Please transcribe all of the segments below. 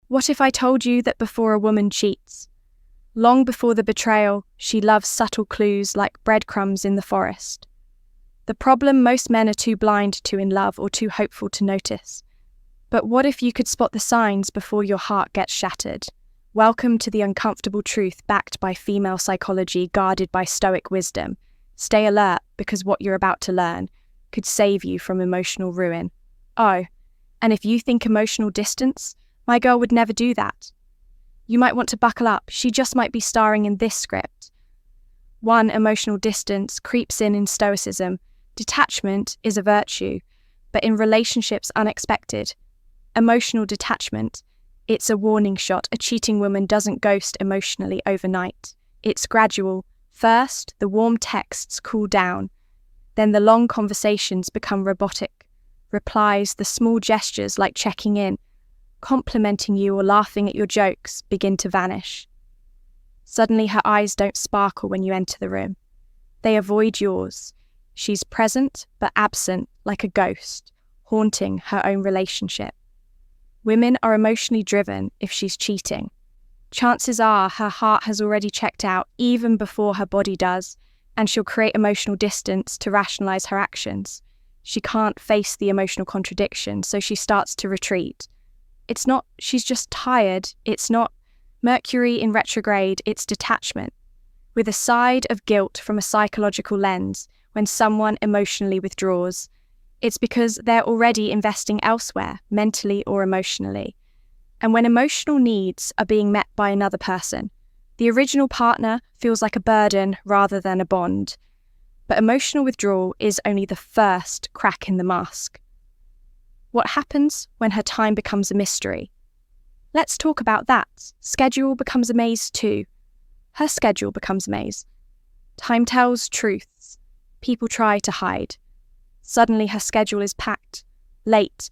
What if I told you that before a woman cheats, long before the betrayal, she loves subtle clues like breadcrumbs in the forest? The problem most men are too blind to in love or too hopeful to notice. But what if you could spot the signs before your heart gets shattered? Welcome to the uncomfortable truth backed by female psychology, guarded by Stoic wisdom. Stay alert, because what you're about to learn could save you from emotional ruin. Oh, and if you think emotional distance, my girl would never do that. You might want to buckle up, she just might be starring in this script. 1. Emotional distance creeps in Stoicism. Detachment is a virtue, but in relationships unexpected. Emotional detachment, it's a warning shot. A cheating woman doesn't ghost emotionally overnight. It's gradual. First, the warm texts cool down. Then the long conversations become robotic. Replies, the small gestures like checking in, complimenting you or laughing at your jokes begin to vanish. Suddenly her eyes don't sparkle when you enter the room. They avoid yours. She's present but absent like a ghost, haunting her own relationship. Women are emotionally driven if she's cheating. Chances are her heart has already checked out even before her body does, and she'll create emotional distance to rationalize her actions. She can't face the emotional contradiction, so she starts to retreat. It's not she's just tired, it's not Mercury in retrograde, it's detachment. With a side of guilt from a psychological lens, when someone emotionally withdraws, it's because they're already investing elsewhere, mentally or emotionally. And when emotional needs are being met by another person, the original partner feels like a burden rather than a bond. But emotional withdrawal is only the first crack in the mask. What happens when her time becomes a mystery? Let's talk about that. Schedule becomes a maze too. Her schedule becomes a maze. Time tells truths. People try to hide. Suddenly her schedule is packed, late,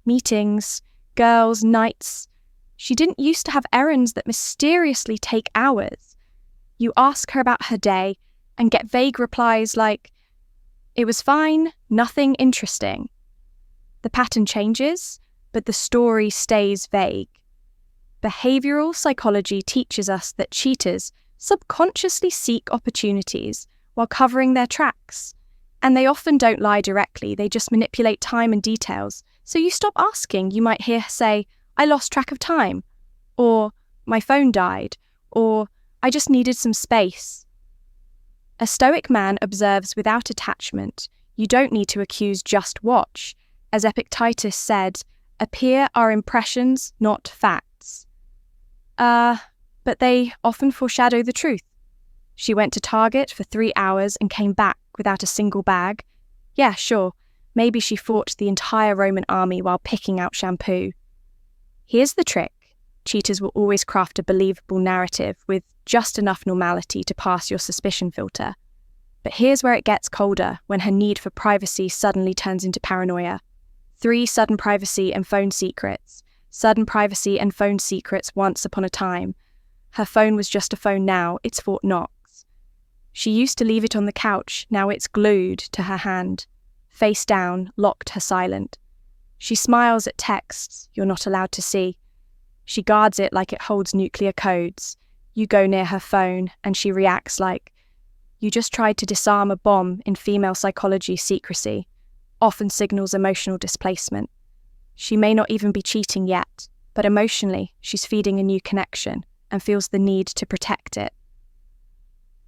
meetings, girls, nights. She didn't used to have errands that mysteriously take hours. You ask her about her day and get vague replies like, "It was fine, nothing interesting." The pattern changes, but the story stays vague. Behavioral psychology teaches us that cheaters subconsciously seek opportunities while covering their tracks. And they often don't lie directly, they just manipulate time and details. So you stop asking, you might hear her say, "I lost track of time," or "My phone died," or "I just needed some space." A Stoic man observes without attachment. You don't need to accuse, just watch. As Epictetus said, "Appear are impressions, not facts." But they often foreshadow the truth. She went to Target for 3 hours and came back without a single bag. Yeah, sure, maybe she fought the entire Roman army while picking out shampoo. Here's the trick. Cheaters will always craft a believable narrative with just enough normality to pass your suspicion filter. But here's where it gets colder, when her need for privacy suddenly turns into paranoia. 3 sudden privacy and phone secrets. Sudden privacy and phone secrets once upon a time. Her phone was just a phone now, it's Fort Knox. She used to leave it on the couch, now it's glued to her hand. Face down, locked her silent. She smiles at texts you're not allowed to see. She guards it like it holds nuclear codes. You go near her phone and she reacts like, "You just tried to disarm a bomb." In female psychology, secrecy often signals emotional displacement. She may not even be cheating yet, but emotionally she's feeding a new connection and feels the need to protect it.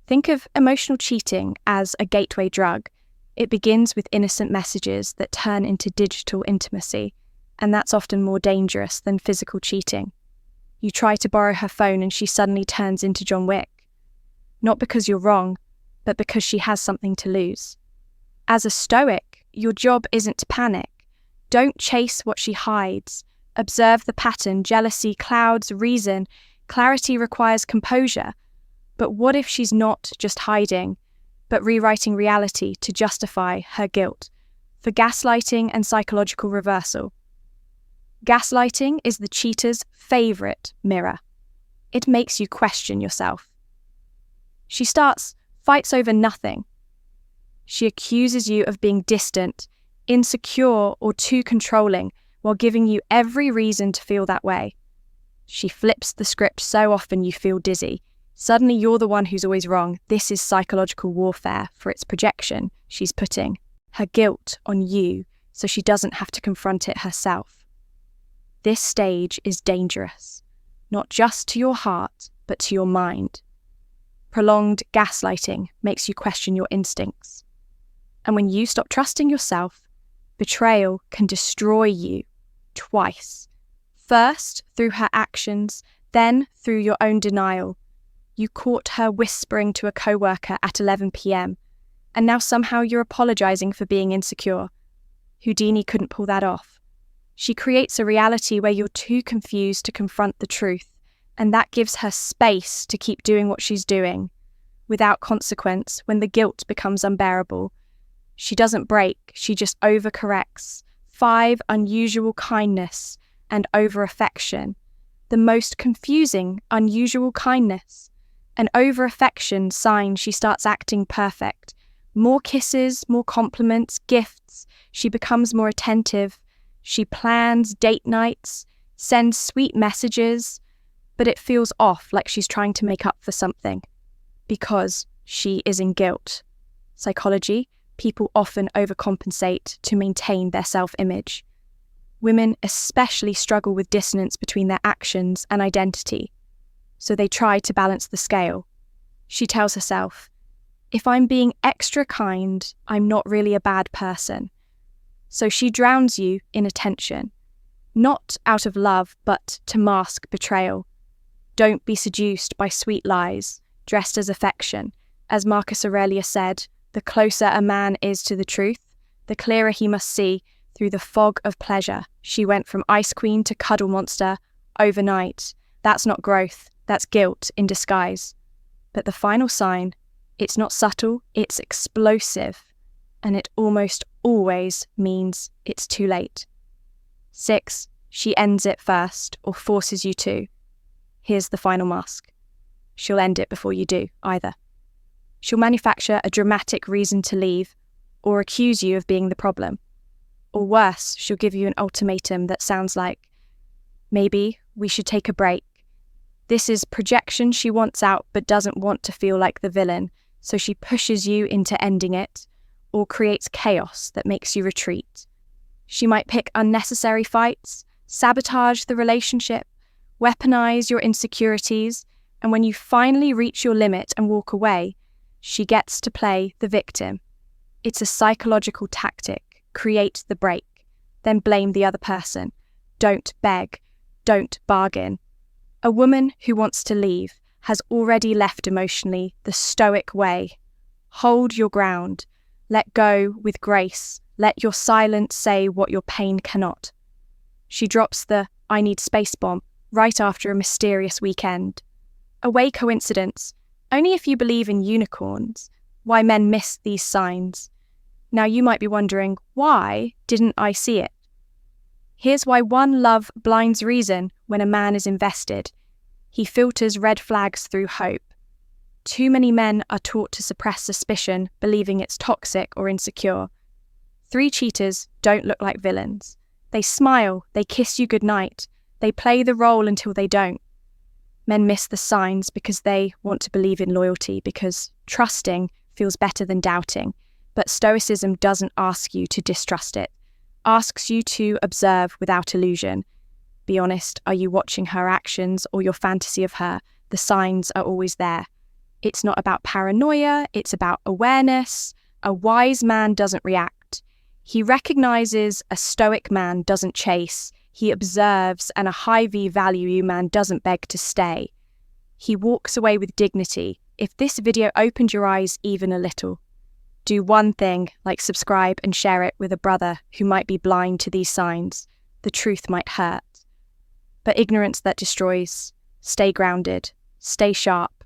Think of emotional cheating as a gateway drug. It begins with innocent messages that turn into digital intimacy, and that's often more dangerous than physical cheating. You try to borrow her phone and she suddenly turns into John Wick. Not because you're wrong, but because she has something to lose. As a Stoic, your job isn't to panic. Don't chase what she hides. Observe the pattern. Jealousy clouds reason. Clarity requires composure. But what if she's not just hiding, but rewriting reality to justify her guilt? For gaslighting and psychological reversal. Gaslighting is the cheater's favourite mirror. It makes you question yourself. She fights over nothing. She accuses you of being distant, insecure, or too controlling, while giving you every reason to feel that way. She flips the script so often you feel dizzy. Suddenly you're the one who's always wrong. This is psychological warfare for its projection. She's putting her guilt on you so she doesn't have to confront it herself. This stage is dangerous, not just to your heart, but to your mind. Prolonged gaslighting makes you question your instincts. And when you stop trusting yourself, betrayal can destroy you twice. First, through her actions, then through your own denial. You caught her whispering to a coworker at 11 p.m, and now somehow you're apologizing for being insecure. Houdini couldn't pull that off. She creates a reality where you're too confused to confront the truth, and that gives her space to keep doing what she's doing, without consequence when the guilt becomes unbearable. She doesn't break, she just overcorrects. 5 unusual kindness and over-affection. The most confusing unusual kindness. An over-affection sign she starts acting perfect. More kisses, more compliments, gifts. She becomes more attentive. She plans date nights, sends sweet messages, but it feels off, like she's trying to make up for something. Because she is in guilt. Psychology, people often overcompensate to maintain their self-image. Women especially struggle with dissonance between their actions and identity, so they try to balance the scale. She tells herself, if I'm being extra kind, I'm not really a bad person. So she drowns you in attention, not out of love, but to mask betrayal. Don't be seduced by sweet lies, dressed as affection. As Marcus Aurelius said, the closer a man is to the truth, the clearer he must see through the fog of pleasure. She went from ice queen to cuddle monster overnight. That's not growth, that's guilt in disguise. But the final sign, it's not subtle, it's explosive, and it almost always means it's too late. 6, she ends it first or forces you to. Here's the final mask. She'll end it before you do, either. She'll manufacture a dramatic reason to leave or accuse you of being the problem. Or worse, she'll give you an ultimatum that sounds like, maybe we should take a break. This is projection she wants out but doesn't want to feel like the villain, so she pushes you into ending it or creates chaos that makes you retreat. She might pick unnecessary fights, sabotage the relationship, weaponize your insecurities, and when you finally reach your limit and walk away, she gets to play the victim. It's a psychological tactic. Create the break, then blame the other person. Don't beg, don't bargain. A woman who wants to leave has already left emotionally the Stoic way. Hold your ground. Let go with grace. Let your silence say what your pain cannot. She drops the I need space bomb right after a mysterious weekend. A coincidence. Only if you believe in unicorns, why men miss these signs. Now you might be wondering, why didn't I see it? Here's why one love blinds reason when a man is invested. He filters red flags through hope. Too many men are taught to suppress suspicion, believing it's toxic or insecure. 3 cheaters don't look like villains. They smile, they kiss you goodnight, they play the role until they don't. Men miss the signs because they want to believe in loyalty, because trusting feels better than doubting. But Stoicism doesn't ask you to distrust it, asks you to observe without illusion. Be honest, are you watching her actions or your fantasy of her? The signs are always there. It's not about paranoia, it's about awareness. A wise man doesn't react. He recognizes. A Stoic man doesn't chase. He observes, and a high value man doesn't beg to stay. He walks away with dignity. If this video opened your eyes even a little, do one thing, like subscribe and share it with a brother who might be blind to these signs. The truth might hurt. But ignorance that destroys. Stay grounded. Stay sharp.